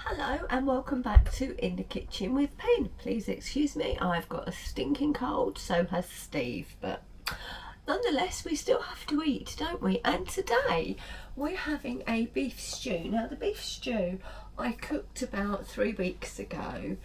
Hello and welcome back to In the Kitchen with Pen. Please excuse me, I've got a stinking cold, so has Steve, but nonetheless we still have to eat, don't we? And today we're having a beef stew. Now the beef stew I cooked about 3 weeks ago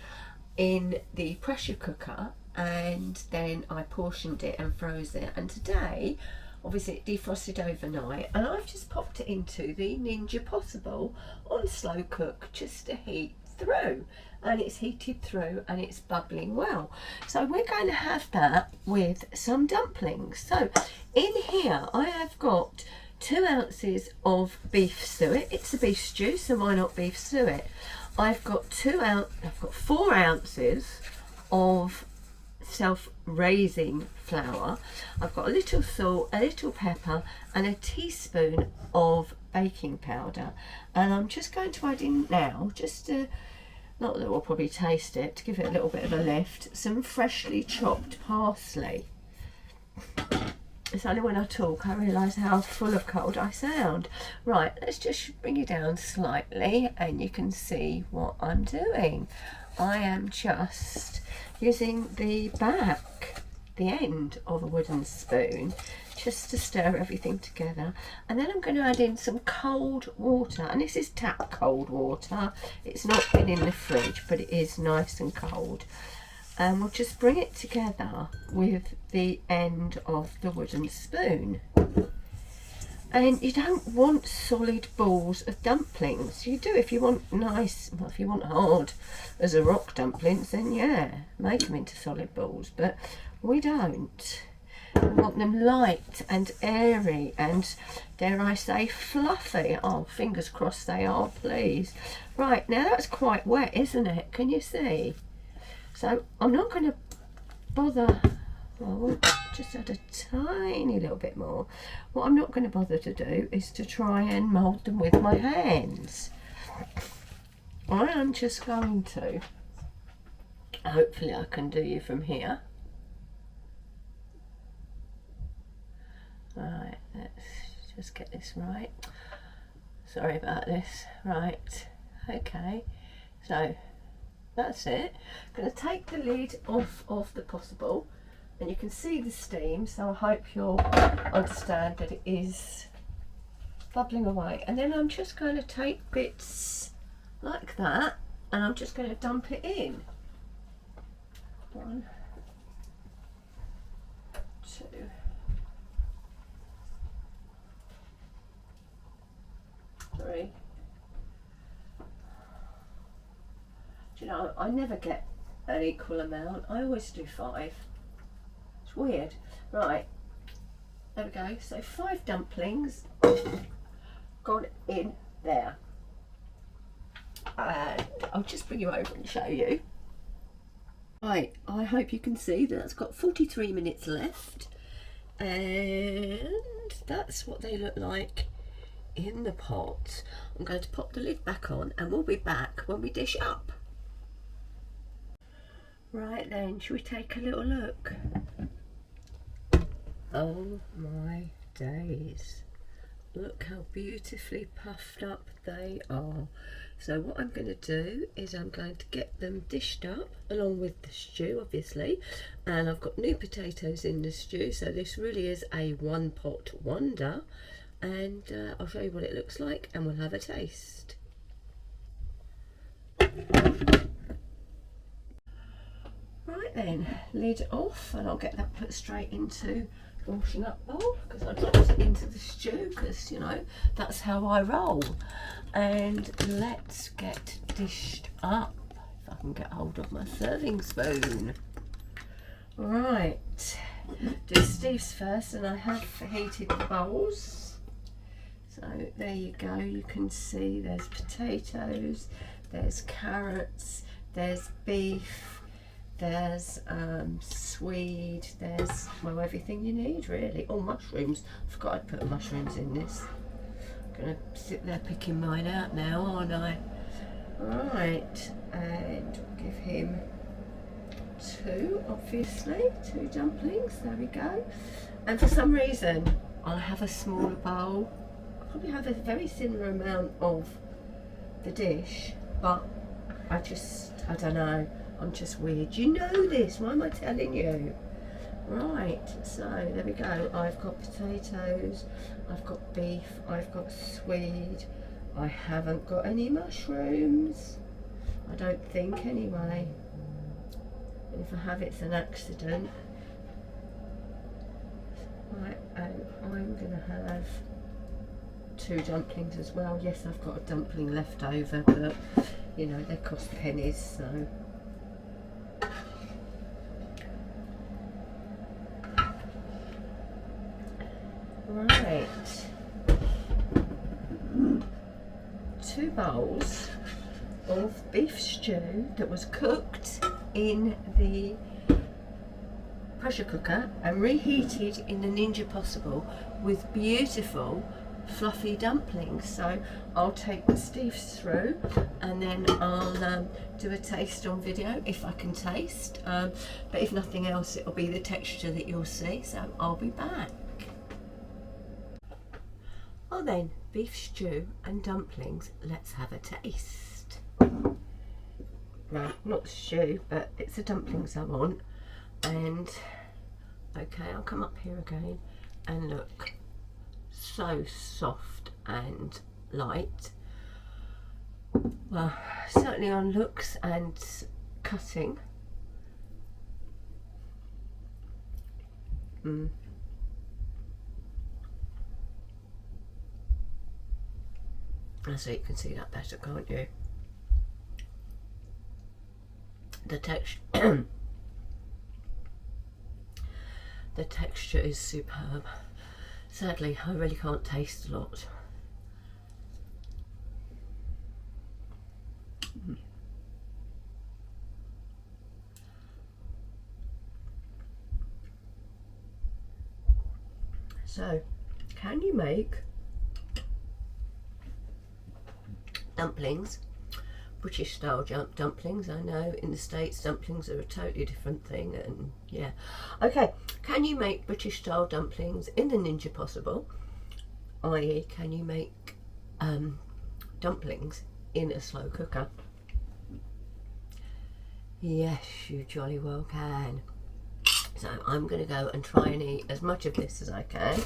in the pressure cooker, and then I portioned it and froze it, and today obviously it defrosted overnight, and I've just popped it into the Ninja Possible on slow cook just to heat through, and it's heated through and it's bubbling well. So we're going to have that with some dumplings. So in here I have got 2 ounces of beef suet. It's a beef stew, so why not beef suet? I've got 4 ounces of self-raising flour. I've got a little salt, a little pepper, and a teaspoon of baking powder. And I'm just going to add in now, just to, not that we'll probably taste it, to give it a little bit of a lift, some freshly chopped parsley. It's only when I talk I realise how full of cold I sound. Right, let's just bring it down slightly and you can see what I'm doing. I am just using the end of a wooden spoon just to stir everything together, and then I'm going to add in some cold water, and this is tap cold water. It's not been in the fridge, but it is nice and cold, and we'll just bring it together with the end of the wooden spoon. And you don't want solid balls of dumplings. You do if you want nice, well, if you want hard as a rock dumplings, then yeah, make them into solid balls, but we don't. We want them light and airy and, dare I say, fluffy. Oh, fingers crossed they are, please. Right, now that's quite wet, isn't it? Can you see? So I'm not going to bother. Well, just add a tiny little bit more. What I'm not going to bother to do is to try and mould them with my hands. I am just going to, hopefully I can do you from here. Right, let's just get this right. Sorry about this. Right, okay, so that's it. I'm going to take the lid off the Possible, and you can see the steam, so I hope you'll understand that it is bubbling away. And then I'm just going to take bits like that, and I'm just going to dump it in. 1, 2, 3. Do you know, I never get an equal amount. I always do 5. Weird. Right, there we go. So 5 dumplings gone in there, and I'll just bring you over and show you. Right, I hope you can see that that's got 43 minutes left, and that's what they look like in the pot. I'm going to pop the lid back on and we'll be back when we dish up. Right then, shall we take a little look? Oh my days, look how beautifully puffed up they are. So what I'm going to do is I'm going to get them dished up along with the stew, obviously, and I've got new potatoes in the stew, so this really is a one pot wonder, and I'll show you what it looks like and we'll have a taste. Right then, lid off, and I'll get that put straight into washing up bowl, because I dropped it into the stew, because you know that's how I roll. And let's get dished up, if I can get hold of my serving spoon. Right, do Steve's first, and I have heated the bowls. So there you go, you can see there's potatoes, there's carrots, there's beef, there's swede, there's, well, everything you need really. Oh, mushrooms, I forgot I'd put mushrooms in this. I'm gonna sit there picking mine out now, aren't I? Right, and give him 2, obviously, 2 dumplings, there we go. And for some reason I'll have a smaller bowl. I'll probably have a very similar amount of the dish, but I don't know, I'm just weird. You know this, why am I telling you? Right, so there we go. I've got potatoes, I've got beef, I've got swede, I haven't got any mushrooms, I don't think anyway, and if I have it's an accident. Right, and I'm gonna have 2 dumplings as well. Yes, I've got a dumpling left over, but you know, they cost pennies, so right, 2 bowls of beef stew that was cooked in the pressure cooker and reheated in the Ninja Possible with beautiful fluffy dumplings. So I'll take Steve through and then I'll do a taste on video if I can taste, but if nothing else it'll be the texture that you'll see, so I'll be back. Well then, beef stew and dumplings, let's have a taste. Right, not the stew, but it's the dumplings I want. And okay, I'll come up here again and look, so soft and light. Well, certainly on looks and cutting. So you can see that better, can't you? The texture the texture is superb. Sadly, I really can't taste a lot. So, can you make dumplings, British style dumplings? I know in the States dumplings are a totally different thing, and yeah. Okay, can you make British style dumplings in the Ninja Possible? I.e., can you make dumplings in a slow cooker? Yes, you jolly well can. So I'm going to go and try and eat as much of this as I can.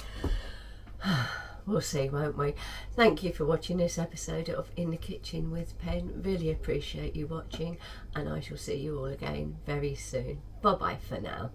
We'll see, won't we? Thank you for watching this episode of In the Kitchen with Pen. Really appreciate you watching, and I shall see you all again very soon. Bye bye for now.